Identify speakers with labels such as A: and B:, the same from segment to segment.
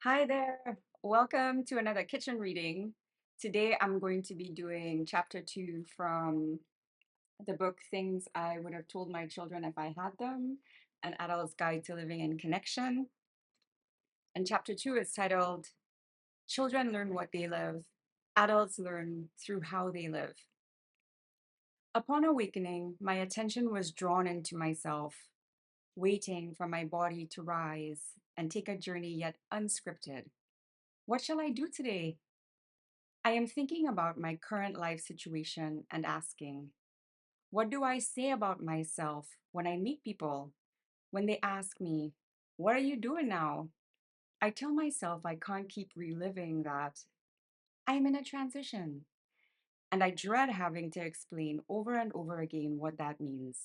A: Hi there. Welcome to another kitchen reading. Today I'm going to be doing chapter 2 from the book Things I Would Have Told My Children If I Had Them, An Adult's Guide to Living in Connection. And chapter 2 is titled Children Learn What They Live, Adults Learn Through How They Live. Upon awakening, my attention was drawn into myself, waiting for my body to rise and take a journey yet unscripted. What shall I do today? I am thinking about my current life situation and asking, what do I say about myself when I meet people? When they ask me, what are you doing now? I tell myself I can't keep reliving that. I'm in a transition. And I dread having to explain over and over again what that means.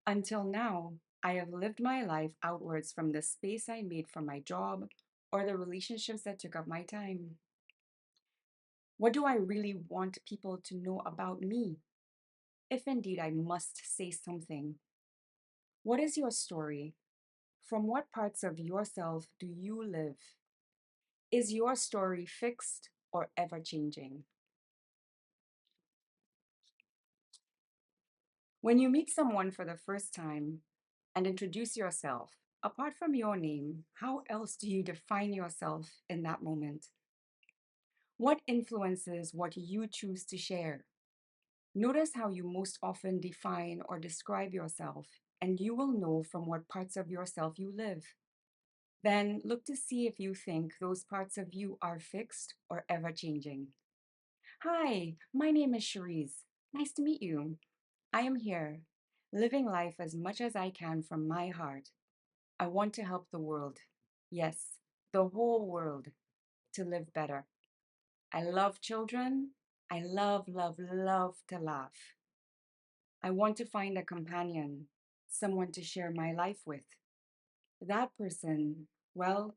A: Until now, I have lived my life outwards from the space I made for my job or the relationships that took up my time. What do I really want people to know about me? If indeed I must say something, what is your story? From what parts of yourself do you live? Is your story fixed or ever changing? When you meet someone for the first time and introduce yourself, apart from your name, how else do you define yourself in that moment? What influences what you choose to share? Notice how you most often define or describe yourself, and you will know from what parts of yourself you live. Then look to see if you think those parts of you are fixed or ever changing. Hi, my name is Cherise. Nice to meet you. I am here, living life as much as I can from my heart. I want to help the world. Yes, the whole world to live better. I love children. I love, love, love to laugh. I want to find a companion, someone to share my life with. That person, well,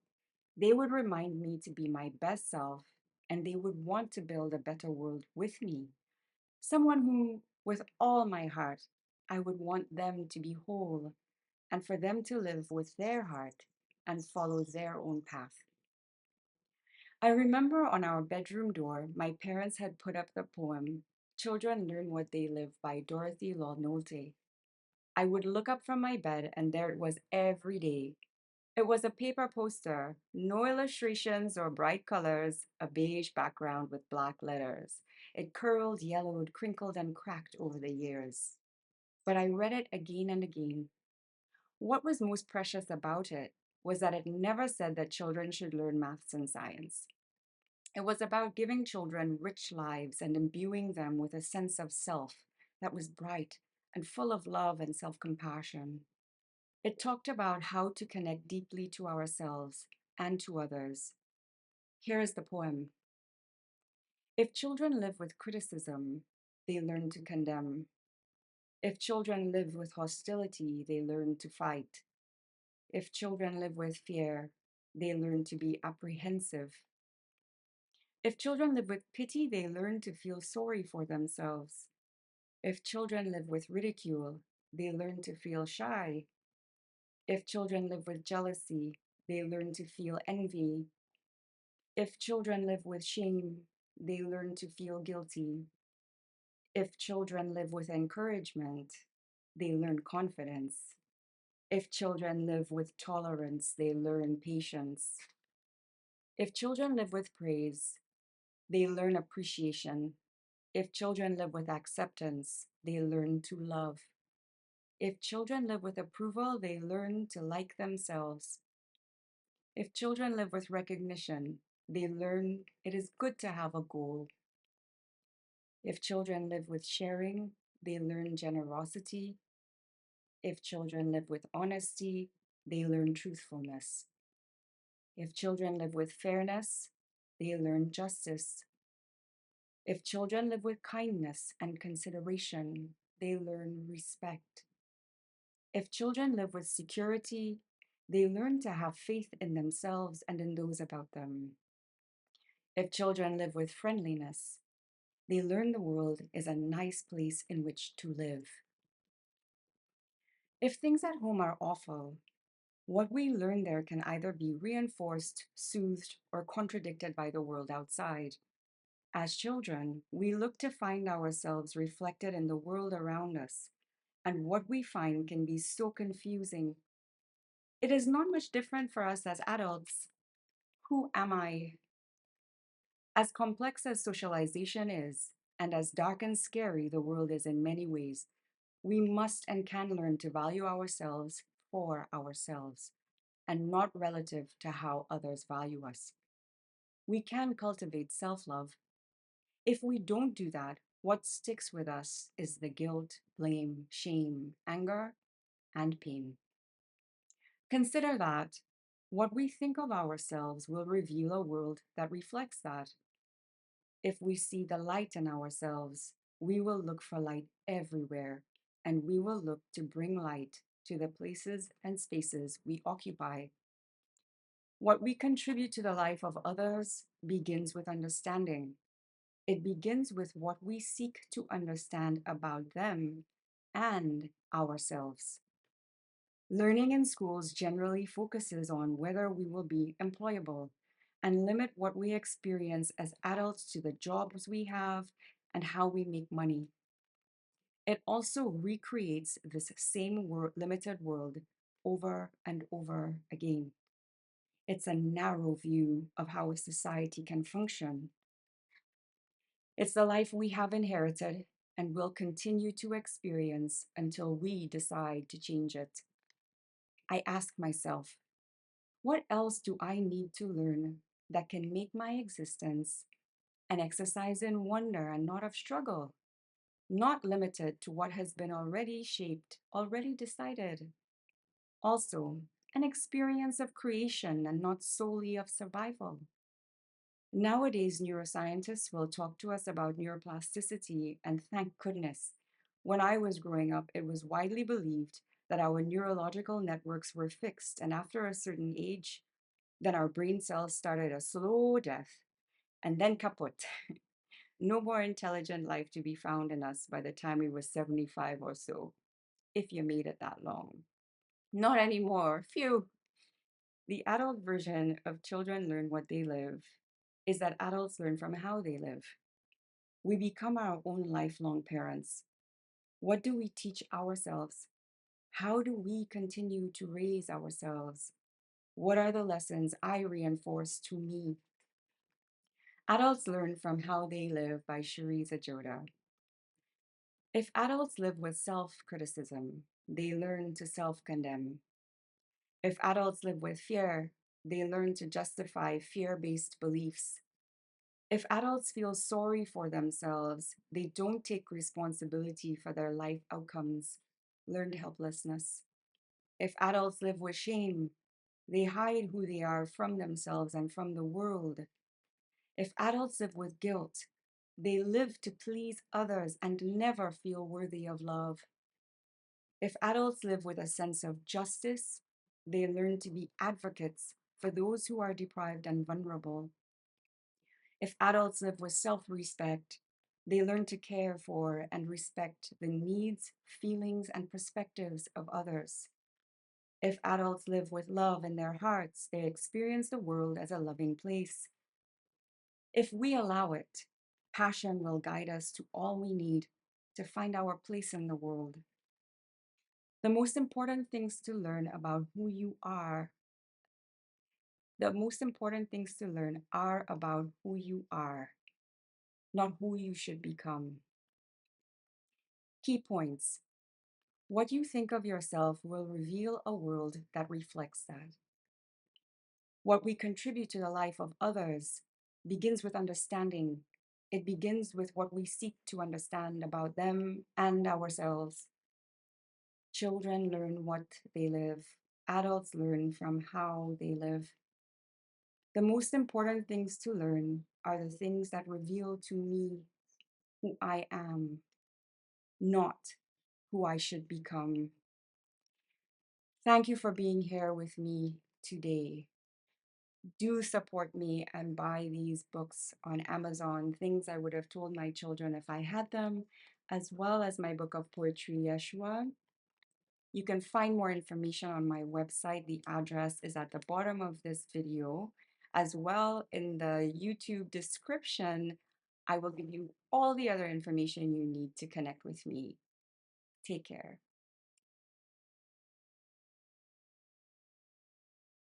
A: they would remind me to be my best self, and they would want to build a better world with me. Someone who, with all my heart, I would want them to be whole and for them to live with their heart and follow their own path. I remember on our bedroom door, my parents had put up the poem, Children Learn What They Live by Dorothy Law Nolte. I would look up from my bed, and there it was every day. It was a paper poster, no illustrations or bright colors, a beige background with black letters. It curled, yellowed, crinkled, and cracked over the years. But I read it again and again. What was most precious about it was that it never said that children should learn maths and science. It was about giving children rich lives and imbuing them with a sense of self that was bright and full of love and self compassion. It talked about how to connect deeply to ourselves and to others. Here is the poem. If children live with criticism, they learn to condemn. If children live with hostility, they learn to fight. If children live with fear, they learn to be apprehensive. If children live with pity, they learn to feel sorry for themselves. If children live with ridicule, they learn to feel shy. If children live with jealousy, they learn to feel envy. If children live with shame, they learn to feel guilty. If children live with encouragement, they learn confidence. If children live with tolerance, they learn patience. If children live with praise, they learn appreciation. If children live with acceptance, they learn to love. If children live with approval, they learn to like themselves. If children live with recognition, they learn it is good to have a goal. If children live with sharing, they learn generosity. If children live with honesty, they learn truthfulness. If children live with fairness, they learn justice. If children live with kindness and consideration, they learn respect. If children live with security, they learn to have faith in themselves and in those about them. If children live with friendliness, they learn the world is a nice place in which to live. If things at home are awful, What we learn there can either be reinforced, soothed, or contradicted by the world outside. As children, we look to find ourselves reflected in the world around us, and what we find can be so confusing. It is not much different for us as adults. Who am I? As complex as socialization is, and as dark and scary the world is in many ways, we must and can learn to value ourselves for ourselves and not relative to how others value us. We can cultivate self love. If we don't do that, what sticks with us is the guilt, blame, shame, anger, and pain. Consider that what we think of ourselves will reveal a world that reflects that. If we see the light in ourselves, we will look for light everywhere, and we will look to bring light to the places and spaces we occupy. What we contribute to the life of others begins with understanding. It begins with what we seek to understand about them and ourselves. Learning in schools generally focuses on whether we will be employable and limit what we experience as adults to the jobs we have and how we make money. It also recreates this same limited world over and over again. It's a narrow view of how a society can function. It's the life we have inherited and will continue to experience until we decide to change it. I ask myself, what else do I need to learn that can make my existence an exercise in wonder and not of struggle, not limited to what has been already shaped, already decided? Also, an experience of creation and not solely of survival. Nowadays, neuroscientists will talk to us about neuroplasticity, and thank goodness. When I was growing up, it was widely believed that our neurological networks were fixed, and after a certain age, then our brain cells started a slow death, and then kaput. No more intelligent life to be found in us by the time we were 75 or so, if you made it that long. Not anymore. Phew. The adult version of children learn what they live is that adults learn from how they live. We become our own lifelong parents. What do we teach ourselves? How do we continue to raise ourselves? What are the lessons I reinforce to me? Adults Learn from How They Live by Cherise Adjodha. If adults live with self criticism, they learn to self condemn. If adults live with fear, they learn to justify fear based beliefs. If adults feel sorry for themselves, they don't take responsibility for their life outcomes, learned helplessness. If adults live with shame, they hide who they are from themselves and from the world. If adults live with guilt, they live to please others and never feel worthy of love. If adults live with a sense of justice, they learn to be advocates for those who are deprived and vulnerable. If adults live with self respect, they learn to care for and respect the needs, feelings, and perspectives of others. If adults live with love in their hearts, they experience the world as a loving place. If we allow it, passion will guide us to all we need to find our place in the world. The most important things to learn about who you are, the most important things to learn are about who you are, not who you should become. Key points. What you think of yourself will reveal a world that reflects that. What we contribute to the life of others begins with understanding. It begins with what we seek to understand about them and ourselves. Children learn what they live. Adults learn from how they live. The most important things to learn are the things that reveal to me who I am, not who I should become. Thank you for being here with me today. Do support me and buy these books on Amazon, things I would have told my children if I had them, as well as my book of poetry, Yeshua. You can find more information on my website. The address is at the bottom of this video. As well, in the YouTube description, I will give you all the other information you need to connect with me. Take care.